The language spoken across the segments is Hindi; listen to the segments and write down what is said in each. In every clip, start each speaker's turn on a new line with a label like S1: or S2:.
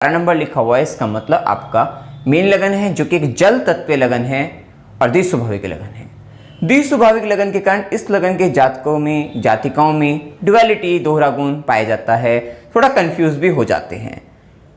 S1: नंबर लिखा हुआ है, इसका मतलब आपका मीन लगन है जो कि एक जल तत्व लगन है और द्विस्वाभाविक लगन है। द्विस्वाभाविक लगन के कारण इस लगन के जातकों में जातिकाओं में ड्युअलिटी दोहरा गुण पाया जाता है, थोड़ा कंफ्यूज भी हो जाते हैं।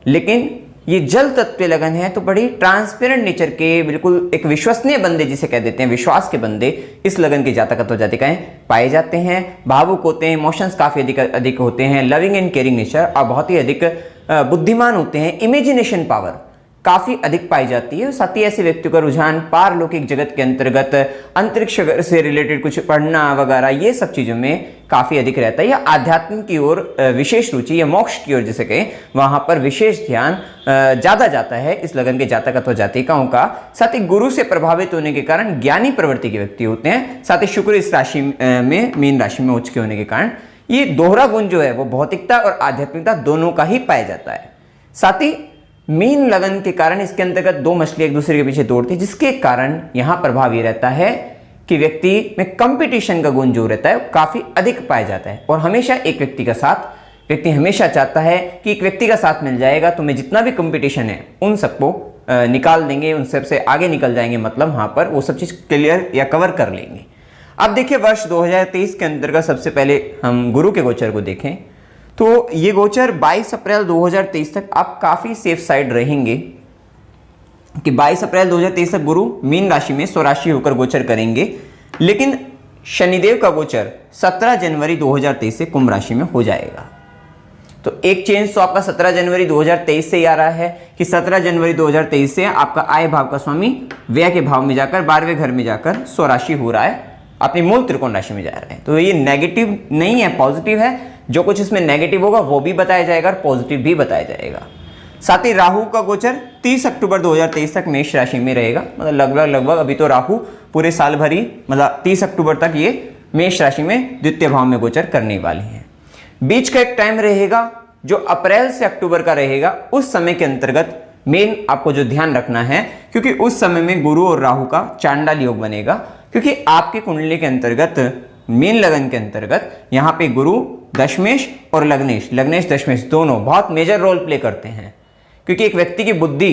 S1: लेकिन ये जल तत्व लगन है तो बड़ी ट्रांसपेरेंट नेचर के, बिल्कुल एक विश्वसनीय बंदे जिसे कह देते हैं, विश्वास के बंदे इस लगन के जातक अथवा जातिकाएं पाए जाते हैं। भावुक होते हैं, इमोशंस काफी अधिक होते हैं, लविंग एंड केयरिंग नेचर और बहुत ही अधिक बुद्धिमान होते हैं। इमेजिनेशन पावर काफी अधिक पाई जाती है। साथ ही ऐसे व्यक्तियों का रुझान पारलौकिक जगत के अंतर्गत अंतरिक्ष से रिलेटेड कुछ पढ़ना वगैरह ये सब चीजों में काफी अधिक रहता है, या आध्यात्म की ओर विशेष रुचि या मोक्ष की ओर जिसे कहें वहां पर विशेष ध्यान ज्यादा जाता है इस लगन के जातक अथवा जातिकाओं का। साथ ही गुरु से प्रभावित होने के कारण ज्ञानी प्रवृत्ति के व्यक्ति होते हैं। साथ ही शुक्र इस राशि में मीन राशि में उच्च के होने के कारण ये दोहरा गुण जो है वो भौतिकता और आध्यात्मिकता दोनों का ही पाया जाता है। साथ ही मीन लगन के कारण इसके अंतर्गत दो मछली एक दूसरे के पीछे दौड़ती है, जिसके कारण यहां प्रभाव ये रहता है कि व्यक्ति में कंपटीशन का गुण जो रहता है वो काफी अधिक पाया जाता है। और हमेशा एक व्यक्ति का साथ, व्यक्ति हमेशा चाहता है कि एक व्यक्ति का साथ मिल जाएगा तो मैं जितना भी कंपटीशन है उन सबको निकाल देंगे, उन सबसे आगे निकल जाएंगे, मतलब वहां पर वो सब चीज क्लियर या कवर कर लेंगे। अब देखिए वर्ष 2023 के अंतर्गत सबसे पहले हम गुरु के गोचर को देखें तो ये गोचर 22 अप्रैल 2023 तक आप काफी सेफ साइड रहेंगे कि 22 अप्रैल 2023 तक गुरु मीन राशि में स्वराशि होकर गोचर करेंगे। लेकिन शनिदेव का गोचर 17 जनवरी 2023 से कुंभ राशि में हो जाएगा। तो एक चेंज तो आपका 17 जनवरी 2023 से ही आ रहा है कि 17 जनवरी 2023 से आपका आय भाव का स्वामी व्यय के भाव में जाकर 12वें घर में जाकर स्वराशि हो रहा है, अपनी मूल त्रिकोण राशि में जा रहे हैं। तो ये नेगेटिव नहीं है, पॉजिटिव है। जो कुछ इसमें नेगेटिव होगा वो भी बताया जाएगा और पॉजिटिव भी बताया जाएगा। साथ ही राहु का गोचर 30 अक्टूबर 2023 तक मेष राशि में रहेगा। मतलब लगभग अभी तो राहु पूरे साल भर ही, मतलब 30 अक्टूबर तक ये मेष राशि में द्वितीय भाव में गोचर करने वाली है। बीच का एक टाइम रहेगा जो अप्रैल से अक्टूबर का रहेगा। उस समय के अंतर्गत मेन आपको जो ध्यान रखना है, क्योंकि उस समय में गुरु और राहु का चांडाल योग बनेगा, क्योंकि आपके कुंडली के अंतर्गत मीन लगन के अंतर्गत यहाँ पे गुरु दशमेश और लग्नेश दशमेश दोनों बहुत मेजर रोल प्ले करते हैं। क्योंकि एक व्यक्ति की बुद्धि,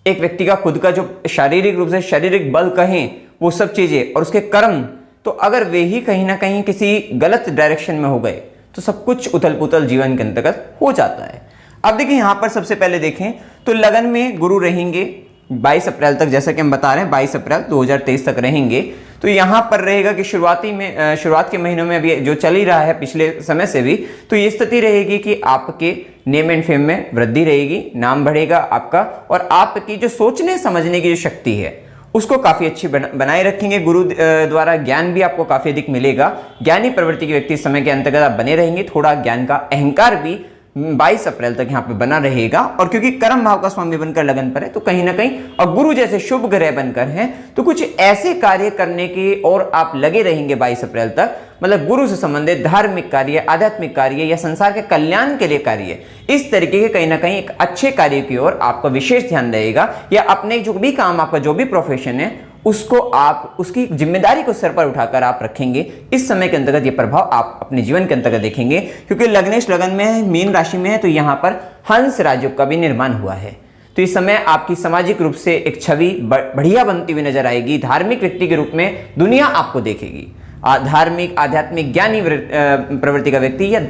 S1: एक व्यक्ति का खुद का जो शारीरिक रूप से शारीरिक बल कहें वो सब चीजें और उसके कर्म, तो अगर वे ही कहीं ना कहीं किसी गलत डायरेक्शन में हो गए तो सब कुछ उथल पुथल जीवन के अंतर्गत हो जाता है। अब देखिए यहाँ पर सबसे पहले देखें तो लगन में गुरु रहेंगे 22 अप्रैल तक, जैसा कि हम बता रहे हैं 22 अप्रैल 2023 तक रहेंगे। तो यहाँ पर रहेगा कि शुरुआत के महीनों में अभी जो चल ही रहा है पिछले समय से भी, तो ये स्थिति रहेगी कि आपके नेम एंड फेम में वृद्धि रहेगी, नाम बढ़ेगा आपका, और आपकी जो सोचने समझने की जो शक्ति है उसको काफी अच्छी बनाए रखेंगे। गुरु द्वारा ज्ञान भी आपको काफी अधिक मिलेगा। ज्ञानी प्रवृत्ति के व्यक्ति समय के अंतर्गत आप बने रहेंगे। थोड़ा ज्ञान का अहंकार भी 22 अप्रैल तक यहाँ पे बना रहेगा। और क्योंकि कर्म भाव का स्वामी बनकर लगन पर है तो कहीं ना कहीं, और गुरु जैसे शुभ ग्रह बनकर हैं, तो कुछ ऐसे कार्य करने की और आप लगे रहेंगे 22 अप्रैल तक। मतलब गुरु से संबंधित धार्मिक कार्य, आध्यात्मिक कार्य या संसार के कल्याण के लिए कार्य, इस तरीके के कहीं ना कहीं एक अच्छे कार्य की ओर आपका विशेष ध्यान रहेगा। या अपने जो भी काम, आपका जो भी प्रोफेशन है उसको आप, उसकी जिम्मेदारी को सर पर उठाकर आप रखेंगे। इस समय के अंतर्गत ये प्रभाव आप अपने जीवन के अंतर्गत देखेंगे। क्योंकि लग्नेश लगन में है, मीन राशि में है, तो यहाँ पर हंस राजयोग का भी निर्माण हुआ है। तो इस समय आपकी सामाजिक रूप से एक छवि बढ़िया बनती हुई नजर आएगी। धार्मिक व्यक्ति के रूप में दुनिया आपको देखेगी। धार्मिक, आध्यात्मिक, ज्ञानी प्रवृत्ति का व्यक्ति, या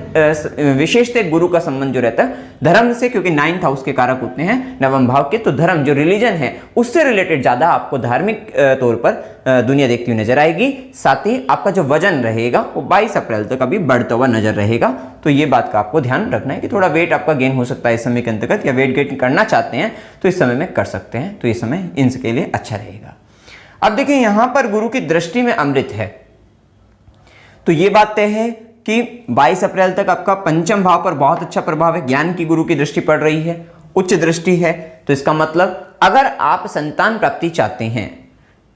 S1: विशेषतः गुरु का संबंध जो रहता है धर्म से, क्योंकि 9th हाउस के कारक होते हैं नवम भाव के, तो धर्म जो रिलीजन है उससे रिलेटेड ज्यादा आपको धार्मिक तौर पर दुनिया देखती हुई नजर आएगी। साथ ही आपका जो वजन रहेगा वो 22 अप्रैल तक अभी बढ़ता हुआ नजर रहेगा। तो ये बात का आपको ध्यान रखना है कि थोड़ा वेट आपका गेन हो सकता है इस समय के अंतर्गत, या वेट गेन करना चाहते हैं तो इस समय में कर सकते हैं। तो ये समय इनके लिए अच्छा रहेगा। अब देखिए यहाँ पर गुरु की दृष्टि में अमृत है, तो ये बात तय है कि 22 अप्रैल तक आपका पंचम भाव पर बहुत अच्छा प्रभाव है। ज्ञान की गुरु की दृष्टि पड़ रही है, उच्च दृष्टि है। तो इसका मतलब अगर आप संतान प्राप्ति चाहते हैं,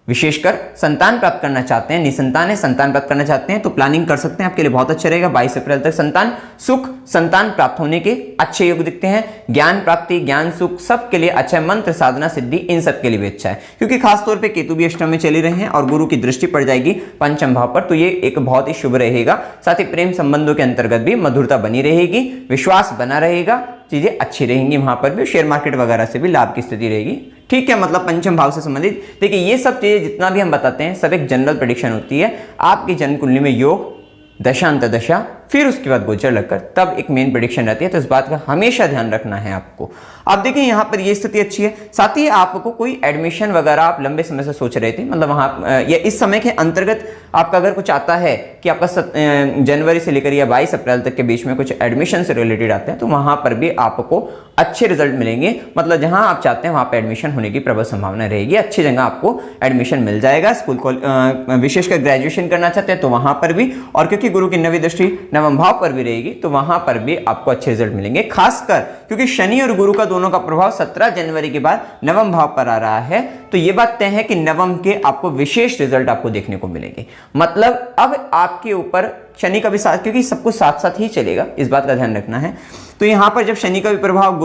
S1: विशेषकर संतान प्राप्त करना चाहते हैं, निसंतान है, संतान प्राप्त करना चाहते हैं, तो प्लानिंग कर सकते हैं, आपके लिए बहुत अच्छा रहेगा। 22 अप्रैल तक संतान सुख, संतान प्राप्त होने के अच्छे योग दिखते हैं। ज्ञान प्राप्ति, ज्ञान सुख सब के लिए अच्छा है। मंत्र साधना सिद्धि इन सब के लिए भी अच्छा है, क्योंकि खासतौर पे केतु भी अष्टम में चले रहे हैं और गुरु की दृष्टि पड़ जाएगी पंचम भाव पर, तो ये एक बहुत ही शुभ रहेगा। साथ ही प्रेम संबंधों के अंतर्गत भी मधुरता बनी रहेगी, विश्वास बना रहेगा, चीजें अच्छी रहेंगी, वहां पर भी शेयर मार्केट वगैरह से भी लाभ की स्थिति रहेगी। ठीक है, मतलब पंचम भाव से संबंधित। देखिए ये सब चीजें जितना भी हम बताते हैं सब एक जनरल प्रेडिक्शन होती है। आपकी जन्म कुंडली में योग, दशा, अंतर्दशा, फिर उसके बाद गोचर लगकर तब एक मेन प्रेडिक्शन रहती है। तो इस बात का हमेशा ध्यान रखना है आपको। आप देखिए यहाँ पर ये स्थिति अच्छी है। साथ ही आपको कोई एडमिशन वगैरह आप लंबे समय से सोच रहे थे, मतलब वहाँ या इस समय के अंतर्गत आपका अगर कुछ आता है कि आपका जनवरी से लेकर या 22 अप्रैल तक के बीच में कुछ एडमिशन से रिलेटेड आते हैं, तो वहाँ पर भी आपको अच्छे रिजल्ट मिलेंगे। मतलब जहाँ आप चाहते हैं वहाँ पर एडमिशन होने की प्रबल संभावना रहेगी। अच्छी जगह आपको एडमिशन मिल जाएगा। स्कूल को विशेषकर ग्रेजुएशन करना चाहते हैं तो वहाँ पर भी, और क्योंकि गुरु की नवी दृष्टि नवम भाव पर भी रहेगी तो वहां पर भी आपको अच्छे रिजल्ट मिलेंगे। खासकर क्योंकि शनि और गुरु का दोनों का प्रभाव 17 जनवरी के बाद नवम भाव पर आ रहा है, तो यह बात तय है कि नवम के आपको विशेष रिजल्ट आपको देखने को मिलेंगे। मतलब अब आपके ऊपर शनि का भी साथ, क्योंकि सब कुछ साथ साथ ही चलेगा, इस बात का ध्यान रखना है। तो यहां पर जब शनि का भी प्रभाव,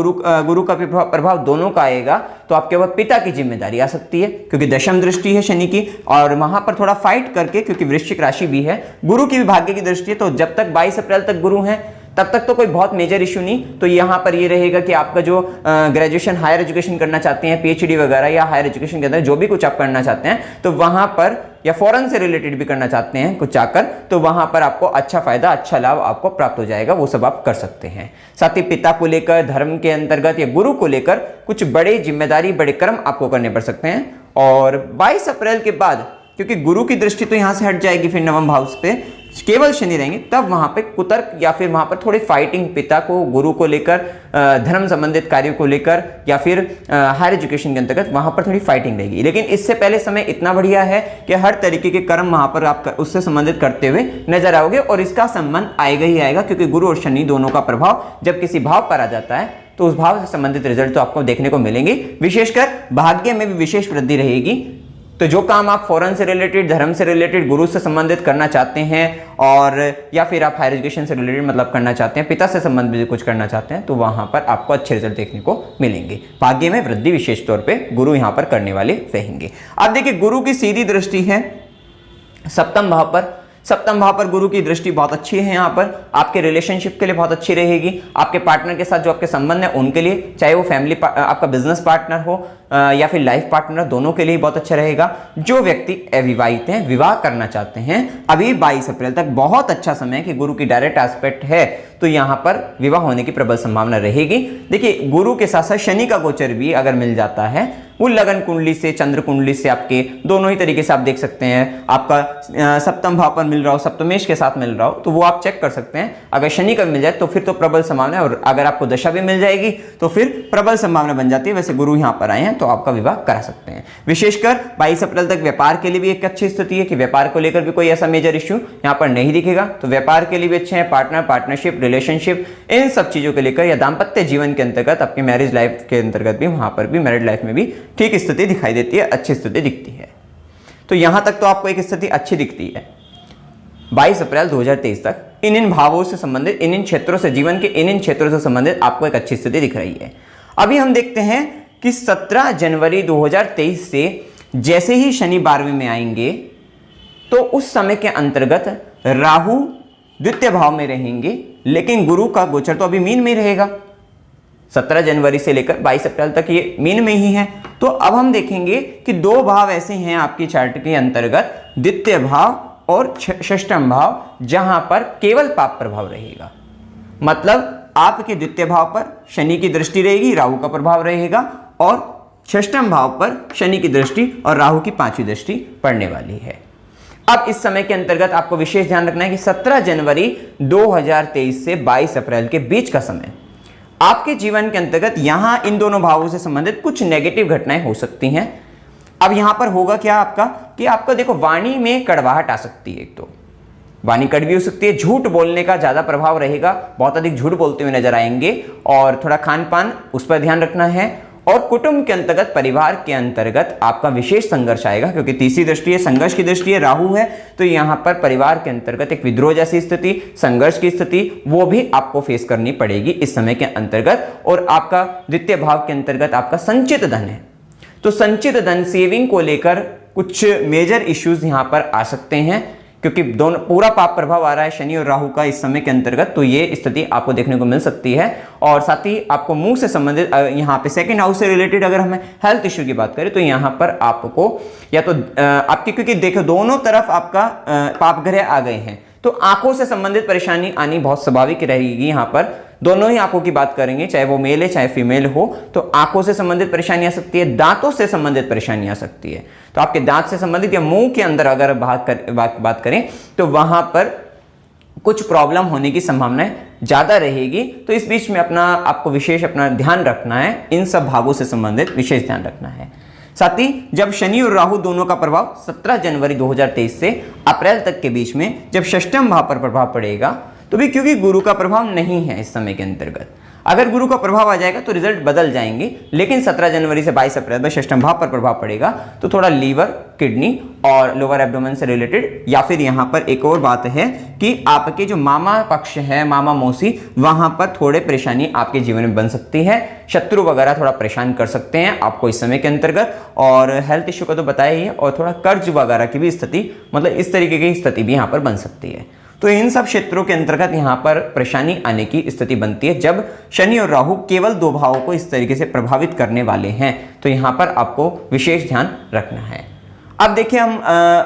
S1: गुरु का भी प्रभाव दोनों का आएगा तो आपके ऊपर पिता की जिम्मेदारी आ सकती है, क्योंकि दशम दृष्टि है शनि की, और वहां पर थोड़ा फाइट करके, क्योंकि वृश्चिक राशि भी है, गुरु की भी भाग्य की दृष्टि है। तो जब तक 22 अप्रैल तक गुरु है तब तक तो कोई बहुत मेजर इशू नहीं। तो यहां पर ये रहेगा कि आपका जो ग्रेजुएशन, हायर एजुकेशन करना चाहते हैं, पीएचडी वगैरह या हायर एजुकेशन के अंदर जो भी कुछ आप करना चाहते हैं, तो वहां पर, या फॉरेन से रिलेटेड भी करना चाहते हैं कुछ आकर, तो वहां पर आपको अच्छा फायदा, अच्छा लाभ आपको प्राप्त हो जाएगा। वो सब आप कर सकते हैं। साथ ही पिता को लेकर, धर्म के अंतर्गत या गुरु को लेकर कुछ बड़े जिम्मेदारी, बड़े कर्म आपको करने पड़ सकते हैं। और 22 अप्रैल के बाद, क्योंकि गुरु की दृष्टि तो यहां से हट जाएगी, फिर नवम भाव पे केवल शनि रहेंगे, तब वहां पे कुतर्क या फिर वहां पर थोड़ी फाइटिंग, पिता को, गुरु को लेकर, धर्म संबंधित कार्यों को लेकर, या फिर हायर एजुकेशन के अंतर्गत वहां पर थोड़ी फाइटिंग रहेगी। लेकिन इससे पहले समय इतना बढ़िया है कि हर तरीके के कर्म वहां पर आप उससे संबंधित करते हुए नजर आओगे, और इसका संबंध आएगा ही आएगा, क्योंकि गुरु और शनि दोनों का प्रभाव जब किसी भाव पर आ जाता है तो उस भाव से संबंधित रिजल्ट तो आपको देखने को मिलेंगे। विशेषकर भाग्य में भी विशेष वृद्धि रहेगी। तो जो काम आप फॉरेन से रिलेटेड, धर्म से रिलेटेड, गुरु से संबंधित करना चाहते हैं, और या फिर आप हायर एजुकेशन से रिलेटेड मतलब करना चाहते हैं, पिता से संबंधित कुछ करना चाहते हैं, तो वहां पर आपको अच्छे रिजल्ट देखने को मिलेंगे। भाग्य में वृद्धि विशेष तौर पे गुरु यहां पर करने वाले रहेंगे। अब देखिए गुरु की सीधी दृष्टि है सप्तम भाव पर। सप्तम भाव पर गुरु की दृष्टि बहुत अच्छी है। यहाँ पर आपके रिलेशनशिप के लिए बहुत अच्छी रहेगी। आपके पार्टनर के साथ जो आपके संबंध है उनके लिए, चाहे वो फैमिली, आपका बिजनेस पार्टनर हो या फिर लाइफ पार्टनर, दोनों के लिए बहुत अच्छा रहेगा। जो व्यक्ति अविवाहित हैं, विवाह करना चाहते हैं, अभी 22 अप्रैल तक बहुत अच्छा समय है कि गुरु की डायरेक्ट एस्पेक्ट है, तो यहाँ पर विवाह होने की प्रबल संभावना रहेगी। देखिए गुरु के साथ साथ शनि का गोचर भी अगर मिल जाता है, वो लगन कुंडली से, चंद्र कुंडली से, आपके दोनों ही तरीके से आप देख सकते हैं। आपका सप्तम भाव पर मिल रहा हो, सप्तमेश के साथ मिल रहा हो, तो वो आप चेक कर सकते हैं। अगर शनि का मिल जाए तो फिर तो प्रबल संभावना है, और अगर आपको दशा भी मिल जाएगी तो फिर प्रबल संभावना बन जाती है। वैसे गुरु यहाँ पर आए हैं तो आपका विवाह करा सकते हैं। विशेषकर 22 अप्रैल तक व्यापार के लिए भी एक अच्छी स्थिति है कि व्यापार को लेकर भी कोई ऐसा मेजर इश्यू यहाँ पर नहीं दिखेगा, तो व्यापार के लिए भी अच्छे हैं। पार्टनर, पार्टनरशिप, रिलेशनशिप, इन सब चीजों को लेकर, या दाम्पत्य जीवन के अंतर्गत, आपके मैरिज लाइफ के अंतर्गत भी, वहां पर भी, मैरिड लाइफ में भी ठीक स्थिति दिखाई देती है, अच्छी स्थिति दिखती है। तो यहां तक तो आपको एक स्थिति अच्छी दिखती है। 22 अप्रैल 2023 तक इन भावों से संबंधित, इन क्षेत्रों से, जीवन के इन क्षेत्रों से संबंधित आपको एक अच्छी स्थिति दिख रही है। अभी हम देखते हैं कि 17 जनवरी 2023 से जैसे ही शनि 12वें में आएंगे तो उस समय के अंतर्गत राहु द्वितीय भाव में रहेंगे, लेकिन गुरु का गोचर तो अभी मीन में रहेगा। 17 जनवरी से लेकर 22 अप्रैल तक ये मीन में ही है। तो अब हम देखेंगे कि दो भाव ऐसे हैं आपकी चार्ट के अंतर्गत, द्वितीय भाव और षष्ठम भाव, जहां पर केवल पाप प्रभाव रहेगा। मतलब आपके द्वितीय भाव पर शनि की दृष्टि रहेगी, राहु का प्रभाव रहेगा, और षष्ठम भाव पर शनि की दृष्टि और राहु की 5वीं दृष्टि पड़ने वाली है। अब इस समय के अंतर्गत आपको विशेष ध्यान रखना है कि 17 जनवरी 2023 से 22 अप्रैल के बीच का समय आपके जीवन के अंतर्गत यहां इन दोनों भावों से संबंधित कुछ नेगेटिव घटनाएं हो सकती हैं। अब यहां पर होगा क्या आपका, कि आपका देखो वाणी में कड़वाहट आ सकती है। एक तो वाणी कड़वी हो सकती है, झूठ बोलने का ज्यादा प्रभाव रहेगा, बहुत अधिक झूठ बोलते हुए नजर आएंगे, और थोड़ा खान पान उस पर ध्यान रखना है। और कुटुंब के अंतर्गत, परिवार के अंतर्गत आपका विशेष संघर्ष आएगा, क्योंकि तीसरी दृष्टि है, संघर्ष की दृष्टि है, राहु है, तो यहां पर परिवार के अंतर्गत एक विद्रोह जैसी स्थिति, संघर्ष की स्थिति, वो भी आपको फेस करनी पड़ेगी इस समय के अंतर्गत। और आपका द्वितीय भाव के अंतर्गत आपका संचित धन है, तो संचित धन, सेविंग को लेकर कुछ मेजर इश्यूज यहां पर आ सकते हैं। क्योंकि दोनों पूरा पाप प्रभाव आ रहा है शनि और राहु का इस समय के अंतर्गत, तो ये स्थिति आपको देखने को मिल सकती है। और साथ ही आपको मुंह से संबंधित यहाँ पे सेकंड हाउस से रिलेटेड अगर हम हेल्थ इश्यू की बात करें तो यहाँ पर आपको या तो आपकी, क्योंकि देखो दोनों तरफ आपका पाप ग्रह आ गए हैं, तो आंखों से संबंधित परेशानी आनी बहुत स्वाभाविक रहेगी। यहाँ पर दोनों ही आंखों की बात करेंगे, चाहे वो मेल है चाहे फीमेल हो, तो आंखों से संबंधित परेशानी आ सकती है, दांतों से संबंधित परेशानी आ सकती है। तो आपके दांत से संबंधित या मुंह के अंदर अगर बात करें तो वहां पर कुछ प्रॉब्लम होने की संभावनाएं ज्यादा रहेगी। तो इस बीच में आपको विशेष अपना ध्यान रखना है, इन सब भागों से संबंधित विशेष ध्यान रखना है। साथ ही जब शनि और राहु दोनों का प्रभाव 17 जनवरी 2023 से अप्रैल तक के बीच में जब षष्ठम भाव पर प्रभाव पड़ेगा, तो भी क्योंकि गुरु का प्रभाव नहीं है इस समय के अंतर्गत, अगर गुरु का प्रभाव आ जाएगा तो रिजल्ट बदल जाएंगे। लेकिन 17 जनवरी से 22 अप्रैल में षष्ठम भाव पर प्रभाव पड़ेगा, तो थोड़ा लीवर, किडनी और लोअर एब्डोमेन से रिलेटेड, या फिर यहाँ पर एक और बात है कि आपके जो मामा पक्ष है, मामा मौसी, वहां पर थोड़े परेशानी आपके जीवन में बन सकती है। शत्रु वगैरह थोड़ा परेशान कर सकते हैं आपको इस समय के अंतर्गत, और हेल्थ इश्यू का तो बताया ही है, और थोड़ा कर्ज वगैरह की भी स्थिति, मतलब इस तरीके की स्थिति भी यहाँ पर बन सकती है। तो इन सब क्षेत्रों के अंतर्गत यहाँ पर परेशानी आने की स्थिति बनती है जब शनि और राहु केवल दो भावों को इस तरीके से प्रभावित करने वाले हैं। तो यहाँ पर आपको विशेष ध्यान रखना है। अब देखिए हम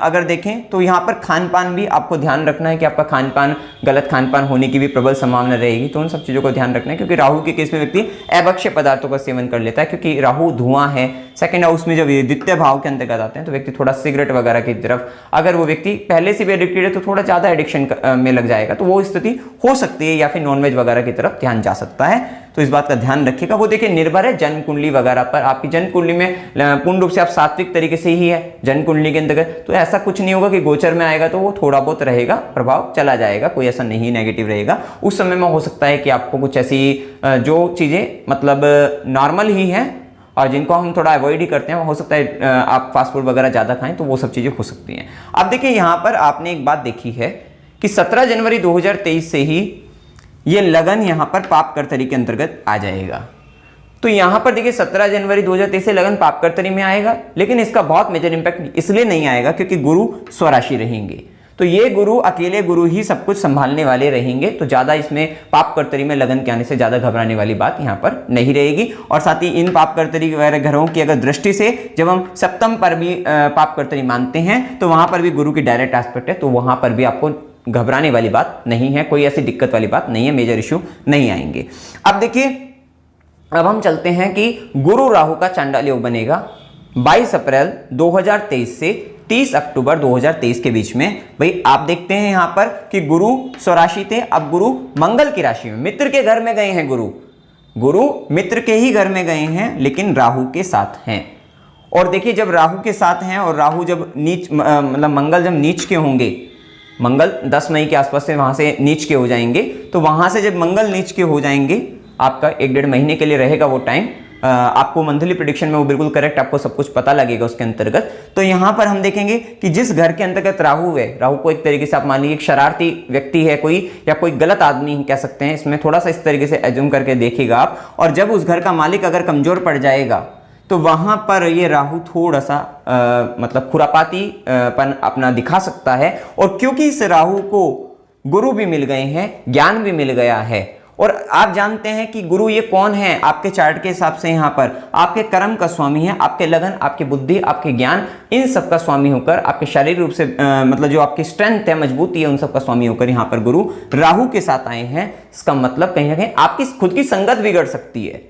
S1: अगर देखें तो यहाँ पर खान पान भी आपको ध्यान रखना है कि आपका खान पान, गलत खान पान होने की भी प्रबल संभावना रहेगी। तो उन सब चीज़ों को ध्यान रखना है, क्योंकि राहु के केस में व्यक्ति अभक्ष्य पदार्थों का सेवन कर लेता है, क्योंकि राहु धुआं है। सेकंड हाउस में जब द्वितीय भाव के अंतर्गत आते हैं तो व्यक्ति थोड़ा सिगरेट वगैरह की तरफ, अगर वो व्यक्ति पहले से भी एडिक्टेड है तो थोड़ा ज़्यादा एडिक्शन में लग जाएगा, तो वो स्थिति हो सकती है, या फिर नॉनवेज वगैरह की तरफ ध्यान जा सकता है। तो इस बात का ध्यान रखिएगा। वो देखिए निर्भर है जन्म कुंडली वगैरह पर, आपकी जन्म कुंडली में पूर्ण रूप से आप सात्विक तरीके से ही है जन्म कुंडली के अंतर्गत, तो ऐसा कुछ नहीं होगा कि गोचर में आएगा तो वो थोड़ा बहुत रहेगा, प्रभाव चला जाएगा, कोई ऐसा नहीं नेगेटिव रहेगा। उस समय में हो सकता है कि आपको कुछ ऐसी जो चीजें मतलब नॉर्मल ही है और जिनको हम थोड़ा अवॉइड ही करते हैं, हो सकता है आप फास्ट फूड वगैरह ज्यादा खाएं, तो वो सब चीजें हो सकती हैं। अब देखिए यहाँ पर आपने एक बात देखी है कि 17 जनवरी 2023 से ही ये लगन यहाँ पर पापकर्तरी के अंतर्गत आ जाएगा। तो यहाँ पर देखिए 17 जनवरी 2023 से लगन पापकर्तरी में आएगा, लेकिन इसका बहुत मेजर इंपैक्ट इसलिए नहीं आएगा क्योंकि गुरु स्वराशि रहेंगे। तो ये गुरु, अकेले गुरु ही सब कुछ संभालने वाले रहेंगे, तो ज्यादा इसमें पापकर्तरी में लगन के आने से ज्यादा घबराने वाली बात यहाँ पर नहीं रहेगी। और साथ ही इन पापकर्तरी वगैरह ग्रहों की अगर दृष्टि से जब हम सप्तम पर भी पापकर्तरी मानते हैं तो वहां पर भी गुरु की डायरेक्ट एस्पेक्ट है, तो वहां पर भी आपको घबराने वाली बात नहीं है, कोई ऐसी दिक्कत वाली बात नहीं है, मेजर इश्यू नहीं आएंगे। अब देखिए, अब हम चलते हैं कि गुरु राहु का चांडाल योग बनेगा 22 अप्रैल 2023 से 30 अक्टूबर 2023 के बीच में। भाई आप देखते हैं यहां पर कि गुरु स्वराशि थे, अब गुरु मंगल की राशि में, मित्र के घर में गए हैं। गुरु मित्र के ही घर में गए हैं, लेकिन राहु के साथ हैं। और देखिए, जब राहु के साथ हैं और राहु जब नीच, मतलब मंगल जब नीच के होंगे, मंगल 10 मई के आसपास से वहां से नीच के हो जाएंगे, तो वहां से जब मंगल नीच के हो जाएंगे, आपका 1-1.5 महीने के लिए रहेगा वो टाइम, आपको मंथली प्रेडिक्शन में वो बिल्कुल करेक्ट आपको सब कुछ पता लगेगा उसके अंतर्गत। तो यहां पर हम देखेंगे कि जिस घर के अंतर्गत राहु है, राहु को एक तरीके से आप मान लीजिए एक शरारती व्यक्ति है कोई, या कोई गलत आदमी कह सकते हैं, इसमें थोड़ा सा इस तरीके से एज्यूम करके देखिएगा आप। और जब उस घर का मालिक अगर कमजोर पड़ जाएगा तो वहां पर ये राहु थोड़ा सा मतलब खुरापाती पन अपना दिखा सकता है। और क्योंकि इस राहु को गुरु भी मिल गए हैं, ज्ञान भी मिल गया है, और आप जानते हैं कि गुरु ये कौन है आपके चार्ट के हिसाब से, यहाँ पर आपके कर्म का स्वामी है, आपके लगन, आपकी बुद्धि, आपके ज्ञान, इन सब का स्वामी होकर, आपके शारीरिक रूप से मतलब जो आपकी स्ट्रेंथ है, मजबूती है, उन सब का स्वामी होकर यहाँ पर गुरु राहु के साथ आए हैं। इसका मतलब कहीं ना कहीं आपकी खुद की संगत बिगड़ सकती है,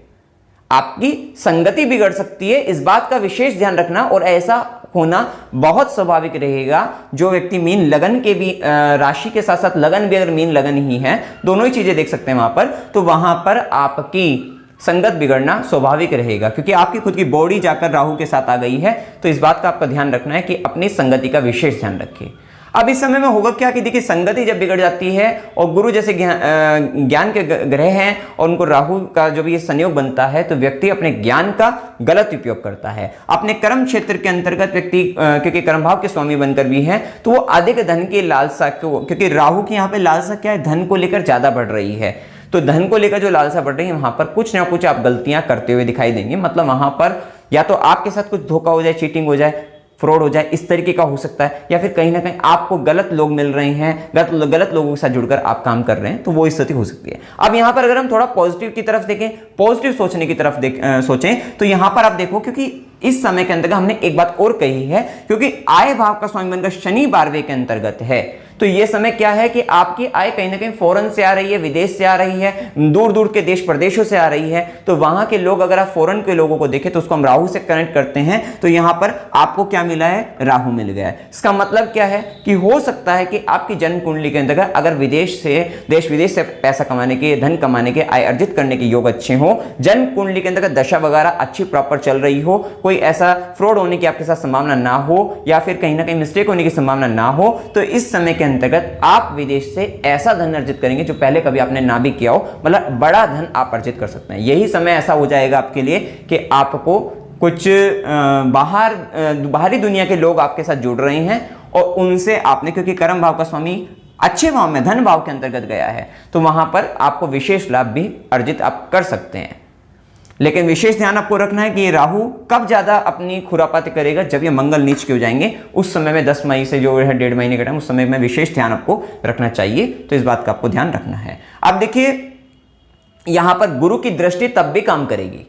S1: आपकी संगति बिगड़ सकती है, इस बात का विशेष ध्यान रखना। और ऐसा होना बहुत स्वाभाविक रहेगा। जो व्यक्ति मीन लगन के भी राशि के साथ साथ लगन भी, अगर मीन लगन ही है, दोनों ही चीजें देख सकते हैं वहां पर, तो वहां पर आपकी संगत बिगड़ना स्वाभाविक रहेगा, क्योंकि आपकी खुद की बॉडी जाकर राहु के साथ आ गई है। तो इस बात का आपका ध्यान रखना है कि अपनी संगति का विशेष ध्यान रखिए। अब इस समय में होगा क्या कि देखिए, संगति जब बिगड़ जाती है और गुरु जैसे ज्ञान के ग्रह हैं और उनको राहु का जो भी ये संयोग बनता है, तो व्यक्ति अपने ज्ञान का गलत उपयोग करता है। अपने कर्म क्षेत्र के अंतर्गत व्यक्ति क्योंकि कर्म भाव के स्वामी बनकर भी है, तो वो अधिक धन की लालसा को, क्योंकि राहु की यहाँ पे लालसा क्या है, धन को लेकर ज्यादा बढ़ रही है, तो धन को लेकर जो लालसा बढ़ रही है, वहां पर कुछ ना कुछ आप गलतियां करते हुए दिखाई देंगे। मतलब वहां पर या तो आपके साथ कुछ धोखा हो जाए, चीटिंग हो जाए, फ्रॉड हो जाए, इस तरीके का हो सकता है, या फिर कहीं ना कहीं आपको गलत लोग मिल रहे हैं, गलत लोगों के साथ जुड़कर आप काम कर रहे हैं, तो वो स्थिति हो सकती है। अब यहां पर अगर हम थोड़ा पॉजिटिव की तरफ देखें, पॉजिटिव सोचने की तरफ सोचें, तो यहां पर आप देखो, क्योंकि इस समय के अंतर्गत हमने एक बात और कही है, क्योंकि आय भाव का स्वामी बनकर शनि 12वें के अंतर्गत है, तो ये समय क्या है कि आपकी आय कहीं ना कहीं फॉरेन से आ रही है, विदेश से आ रही है, दूर दूर के देश प्रदेशों से आ रही है। तो वहां के लोग, अगर आप फॉरेन के लोगों को देखें तो उसको हम राहु से कनेक्ट करते हैं, तो यहां पर आपको क्या मिला है, राहु मिल गया है। इसका मतलब क्या है कि हो सकता है कि आपकी जन्म कुंडली के अंतर्गत अगर विदेश से, देश विदेश से पैसा कमाने के, धन कमाने के, आय अर्जित करने के योग अच्छे हो, जन्म कुंडली के अंतर्गत दशा वगैरह अच्छी प्रॉपर चल रही हो, कोई ऐसा फ्रॉड होने की आपके साथ संभावना ना हो, या फिर कहीं ना कहीं मिस्टेक होने की संभावना ना हो, तो इस समय के अंतर्गत आप विदेश से ऐसा धन अर्जित करेंगे जो पहले कभी आपने ना भी किया हो, मतलब बड़ा धन आप अर्जित कर सकते हैं। यही समय ऐसा हो जाएगा आपके लिए कि आपको कुछ बाहरी दुनिया के लोग आपके साथ जुड़ रहे हैं, और उनसे आपने, क्योंकि कर्म भाव का स्वामी अच्छे भाव में, धन भाव के अंतर्गत गया है, तो वहां पर आपको विशेष लाभ भी अर्जित आप कर सकते हैं। लेकिन विशेष ध्यान आपको रखना है कि ये राहु कब ज्यादा अपनी खुरापाती करेगा, जब ये मंगल नीच के हो जाएंगे, उस समय में 10 मई से जो है 1.5 महीने का टाइम, उस समय में विशेष ध्यान आपको रखना चाहिए। तो इस बात का आपको ध्यान रखना है। अब देखिए यहां पर गुरु की दृष्टि तब भी काम करेगी,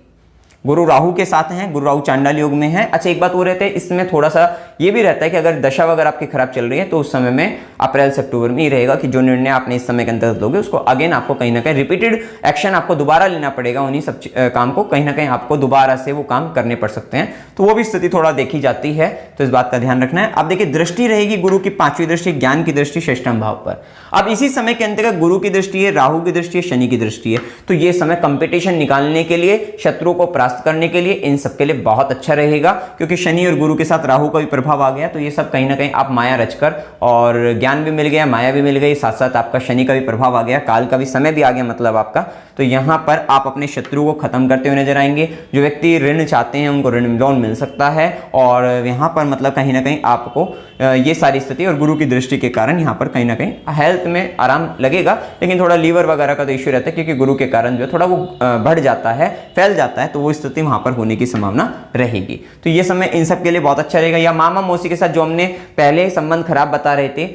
S1: गुरु राहु के साथ हैं, गुरु राहु चांडाल योग में है। अच्छा, एक बात वो रहता है इसमें थोड़ा सा ये भी रहता है कि अगर दशा वगैरह आपकी खराब चल रही है, तो उस समय में अप्रैल से अक्टूबर में ही रहेगा कि जो निर्णय आपने इस समय के अंदर लोगे, उसको अगेन आपको कहीं ना कहीं रिपीटेड एक्शन आपको दोबारा लेना पड़ेगा, उन्हीं सब काम को कहीं ना कहीं आपको दोबारा से वो काम करने पड़ सकते हैं, तो वो भी स्थिति थोड़ा देखी जाती है, तो इस बात का ध्यान रखना है। अब देखिए दृष्टि रहेगी गुरु की 5वीं दृष्टि, ज्ञान की दृष्टि, षष्ठम भाव पर। अब इसी समय के अंतर्गत गुरु की दृष्टि है, राहु की दृष्टि है, शनि की दृष्टि है, तो ये समय कंपटीशन निकालने के लिए, शत्रु को परास्त करने के लिए, इन सबके लिए बहुत अच्छा रहेगा, क्योंकि शनि और गुरु के साथ राहु का भी प्रभाव आ गया, तो ये सब कहीं ना कहीं आप माया रचकर, और ज्ञान भी मिल गया, माया भी मिल गई, साथ साथ आपका शनि का भी प्रभाव आ गया, काल का भी समय भी आ गया मतलब आपका, तो यहां पर आप अपने शत्रु को खत्म करते हुए नजर आएंगे। जो व्यक्ति ऋण चाहते हैं उनको ऋण लोन मिल सकता है, और यहां पर मतलब कहीं ना कहीं आपको ये सारी स्थिति, और गुरु की दृष्टि के कारण यहां पर कहीं ना कहीं हेल्थ में आराम लगेगा, लेकिन थोड़ा लीवर वगैरह का तो इश्यू रहता है, क्योंकि गुरु के कारण जो है थोड़ा वो बढ़ जाता है, फैल जाता है, तो वो स्थिति वहां पर होने की संभावना रहेगी। तो ये समय इन सब के लिए बहुत अच्छा रहेगा। या मामा मौसी के साथ जो हमने पहले संबंध खराब बता रहे थे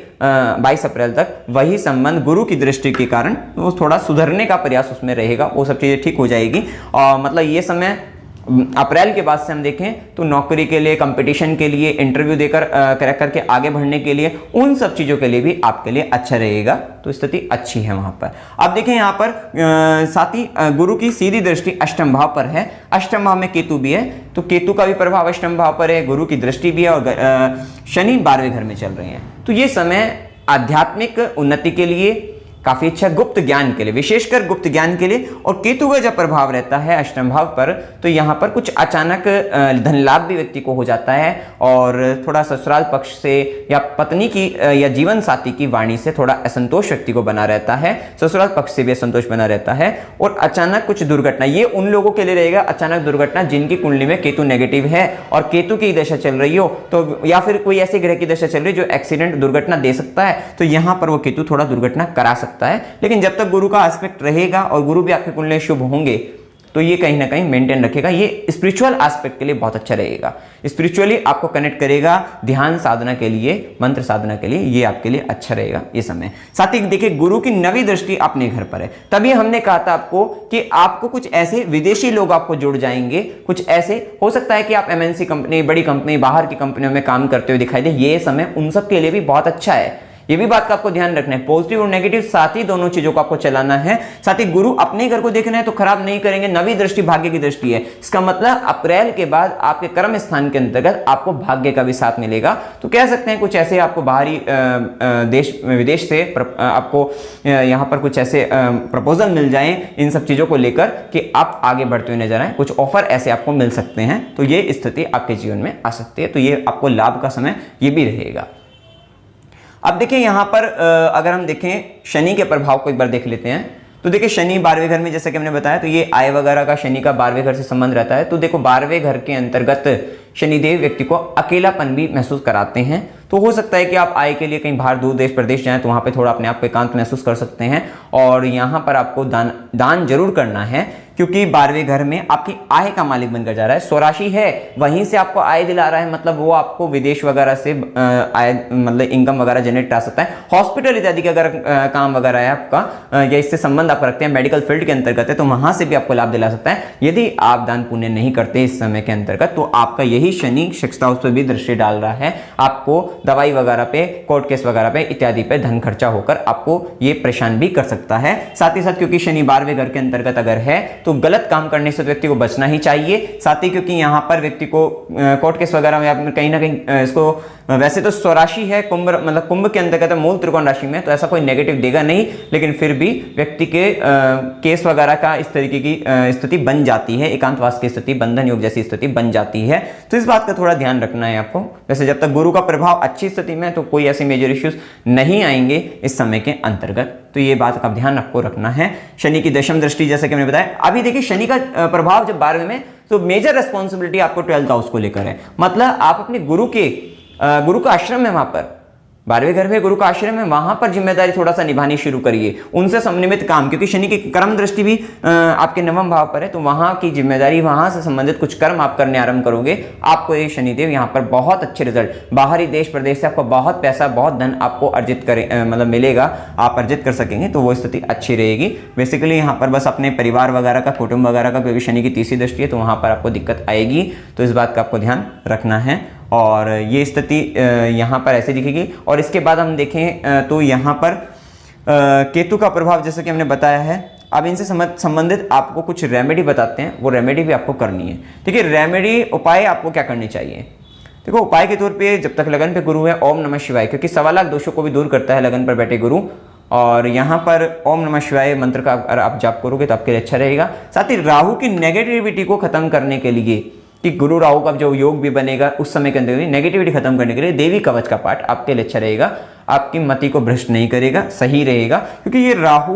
S1: 22 अप्रैल तक, वही संबंध गुरु की दृष्टि के कारण वो थोड़ा सुधरने का प्रयास उसमें रहेगा, वो सब चीजें ठीक हो जाएगी। और मतलब ये समय अप्रैल के बाद से हम देखें तो नौकरी के लिए, कंपटीशन के लिए, इंटरव्यू देकर क्रैक करके आगे बढ़ने के लिए, उन सब चीजों के लिए भी आपके लिए अच्छा रहेगा, तो स्थिति अच्छी है वहां पर। अब देखें यहाँ पर साथ ही गुरु की सीधी दृष्टि अष्टम भाव पर है, अष्टम भाव में केतु भी है, तो केतु का भी प्रभाव अष्टम भाव पर है, गुरु की दृष्टि भी है, और शनि 12वें घर में चल रहे हैं, तो ये समय आध्यात्मिक उन्नति के लिए काफी अच्छा, गुप्त ज्ञान के लिए, विशेषकर गुप्त ज्ञान के लिए। और केतु का जब प्रभाव रहता है अष्टम भाव पर, तो यहाँ पर कुछ अचानक धन लाभ भी व्यक्ति को हो जाता है, और थोड़ा ससुराल पक्ष से या पत्नी की या जीवन साथी की वाणी से थोड़ा असंतोष व्यक्ति को बना रहता है, ससुराल पक्ष से भी असंतोष बना रहता है, और अचानक कुछ दुर्घटना, ये उन लोगों के लिए रहेगा अचानक दुर्घटना जिनकी कुंडली में केतु नेगेटिव है और केतु की दशा चल रही हो, तो या फिर कोई ऐसे ग्रह की दशा चल रही है जो एक्सीडेंट दुर्घटना दे सकता है, तो यहाँ पर वो केतु थोड़ा दुर्घटना करा सकता है। लेकिन जब तक गुरु का एस्पेक्ट रहेगा और गुरु भी आपके कुंडली शुभ होंगे, तो ये कहीं ना कहीं मेंटेन रखेगा, ये स्पिरिचुअल एस्पेक्ट के लिए बहुत अच्छा रहेगा, स्पिरिचुअली आपको कनेक्ट करेगा, ध्यान साधना के लिए, मंत्र साधना के लिए ये आपके लिए अच्छा रहेगा ये समय। साथ ही देखिए गुरु की 9वीं दृष्टि अपने घर पर है, तभी हमने कहा था आपको कि आपको कुछ ऐसे विदेशी लोग आपको जुड़ जाएंगे, कुछ ऐसे हो सकता है कि आप एमएनसी कंपनी, बड़ी कंपनी, बाहर की कंपनियों में काम करते हुए दिखाई दे, ये समय उन सब के लिए भी बहुत अच्छा है। ये भी बात का आपको ध्यान रखना है, पॉजिटिव और नेगेटिव साथ ही दोनों चीजों को आपको चलाना है। साथ ही गुरु अपने घर को देखना है तो खराब नहीं करेंगे, 9वीं दृष्टि भाग्य की दृष्टि है, इसका मतलब अप्रैल के बाद आपके कर्म स्थान के अंतर्गत आपको भाग्य का भी साथ मिलेगा। तो कह सकते हैं कुछ ऐसे आपको बाहरी देश विदेश से आपको यहाँ पर कुछ ऐसे प्रपोजल मिल जाएं इन सब चीजों को लेकर कि आप आगे बढ़ते हुए नजर आए, कुछ ऑफर ऐसे आपको मिल सकते हैं, तो ये स्थिति आपके जीवन में आ सकती है, तो ये आपको लाभ का समय ये भी रहेगा। अब देखिए यहाँ पर अगर हम देखें शनि के प्रभाव को एक बार देख लेते हैं, तो देखिए शनि 12वें घर में, जैसा कि हमने बताया, तो ये आय वगैरह का शनि का 12वें घर से संबंध रहता है। तो देखो 12वें घर के अंतर्गत शनिदेव व्यक्ति को अकेलापन भी महसूस कराते हैं, तो हो सकता है कि आप आय के लिए कहीं बाहर दूर देश प्रदेश जाएं, तो वहां पे थोड़ा अपने आप को एकांत महसूस कर सकते हैं, और यहाँ पर आपको दान जरूर करना है, क्योंकि 12वें घर में आपकी आय का मालिक बनकर जा रहा है। स्वराशि है, वहीं से आपको आय दिला रहा है, मतलब वो आपको विदेश वगैरह से आय मतलब इनकम वगैरह जनरेट करा सकता है। हॉस्पिटल इत्यादि का अगर काम वगैरह है आपका या इससे संबंध आप रखते हैं, मेडिकल फील्ड के अंतर्गत है, तो वहां से भी आपको लाभ दिला सकता है। यदि आप दान पुण्य नहीं करते इस समय के अंतर्गत, तो आपका यही शनि शिक्षा उस पर भी दृष्टि डाल रहा है, आपको दवाई वगैरह पे, कोर्ट केस वगैरह पे इत्यादि पे धन खर्चा होकर आपको ये परेशान भी कर सकता है। साथ ही साथ क्योंकि शनि 12वें घर के अंतर्गत अगर है तो गलत काम करने से व्यक्ति को बचना ही चाहिए। साथ ही क्योंकि यहाँ पर व्यक्ति को कोर्ट केस वगैरह में कहीं ना कहीं इसको, वैसे तो स्वराशि है, कुंभ मतलब कुंभ के अंतर्गत मूल त्रिकोण राशि में, तो ऐसा कोई नेगेटिव देगा नहीं, लेकिन फिर भी व्यक्ति के केस वगैरह का इस तरीके की स्थिति बन जाती है, एकांतवास की स्थिति, बंधन योग जैसी स्थिति बन जाती है। तो इस बात का थोड़ा ध्यान रखना है आपको। वैसे जब तक गुरु का प्रभाव अच्छी स्थिति में, तो कोई ऐसे मेजर इश्यूज नहीं आएंगे इस समय के अंतर्गत, तो ये बात का ध्यान आपको रखना है। शनि की दशम दृष्टि जैसे कि मैंने बताया, अभी देखिए शनि का प्रभाव जब 12वें में, तो मेजर रेस्पॉन्सिबिलिटी आपको 12th हाउस को लेकर है। मतलब आप अपने गुरु का आश्रम है, वहां पर 12वें घर में गुरु का आश्रम है, वहां पर जिम्मेदारी थोड़ा सा निभानी शुरू करिए, उनसे समन्वित काम, क्योंकि शनि की कर्म दृष्टि भी आपके 9वें भाव पर है, तो वहां की जिम्मेदारी, वहां से संबंधित कुछ कर्म आप करने आरंभ करोगे, आपको ये शनिदेव यहाँ पर बहुत अच्छे रिजल्ट, बाहरी देश प्रदेश से आपको बहुत पैसा, बहुत धन आपको अर्जित करे मतलब मिलेगा, आप अर्जित कर सकेंगे, तो वो स्थिति अच्छी रहेगी। बेसिकली यहाँ पर बस अपने परिवार वगैरह का, कुटुंब वगैरह का, क्योंकि शनि की तीसरी दृष्टि है, तो वहां पर आपको दिक्कत आएगी, तो इस बात का आपको ध्यान रखना है। और ये स्थिति यहाँ पर ऐसे दिखेगी। और इसके बाद हम देखें तो यहाँ पर केतु का प्रभाव जैसे कि हमने बताया है। अब इनसे संबंधित आपको कुछ रेमेडी बताते हैं, वो रेमेडी भी आपको करनी है। देखिए रेमेडी उपाय आपको क्या करने चाहिए। देखो उपाय के तौर पे जब तक लगन पे गुरु है, ओम नमः शिवाय, क्योंकि 1.25 लाख दोषों को भी दूर करता है लगन पर बैठे गुरु, और यहाँ पर ओम नमः शिवाय मंत्र का अगर आप जाप करोगे तो आपके लिए अच्छा रहेगा। साथ ही राहु की नेगेटिविटी को खत्म करने के लिए, कि गुरु राहु का जो योग भी बनेगा उस समय के अंदर नेगेटिविटी खत्म करने के लिए देवी कवच का पाठ आपके लिए अच्छा रहेगा, आपकी मति को भ्रष्ट नहीं करेगा, सही रहेगा, क्योंकि ये राहु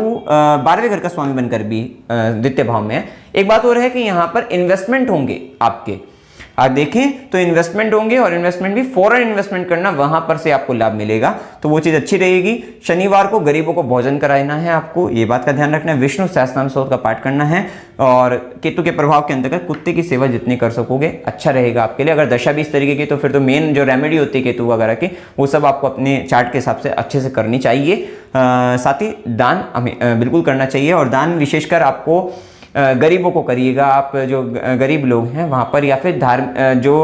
S1: 12वें घर का स्वामी बनकर भी द्वितीय भाव में है। एक बात और है कि यहाँ पर इन्वेस्टमेंट होंगे आपके, आप देखें तो इन्वेस्टमेंट होंगे, और इन्वेस्टमेंट भी फॉरेन इन्वेस्टमेंट करना, वहां पर से आपको लाभ मिलेगा, तो वो चीज अच्छी रहेगी। शनिवार को गरीबों को भोजन कराना है आपको, ये बात का ध्यान रखना है। विष्णु सहस्त्रनाम स्तोत्र का पाठ करना है, और केतु के प्रभाव के अंतर्गत कुत्ते की सेवा जितनी कर सकोगे अच्छा रहेगा आपके लिए। अगर दशा भी इस तरीके की, तो फिर तो मेन जो रेमेडी होती है केतु वगैरह की, वो सब आपको अपने चार्ट के हिसाब से अच्छे से करनी चाहिए। साथ ही दान हमें बिल्कुल करना चाहिए, और दान विशेषकर आपको गरीबों को करिएगा, आप जो गरीब लोग हैं वहाँ पर, या फिर जो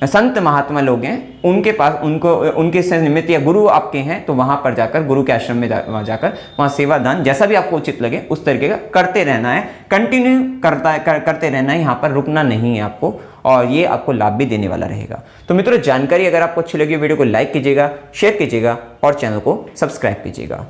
S1: संत महात्मा लोग हैं उनके पास, उनके से निमित्त, या गुरु आपके हैं तो वहाँ पर जाकर, गुरु के आश्रम में जाकर वहाँ सेवा दान जैसा भी आपको उचित लगे उस तरीके का करते रहना है, कंटिन्यू करते रहना है, यहाँ पर रुकना नहीं है आपको, और ये आपको लाभ भी देने वाला रहेगा। तो मित्रों जानकारी अगर आपको अच्छी लगी वीडियो को लाइक कीजिएगा, शेयर कीजिएगा और चैनल को सब्सक्राइब कीजिएगा।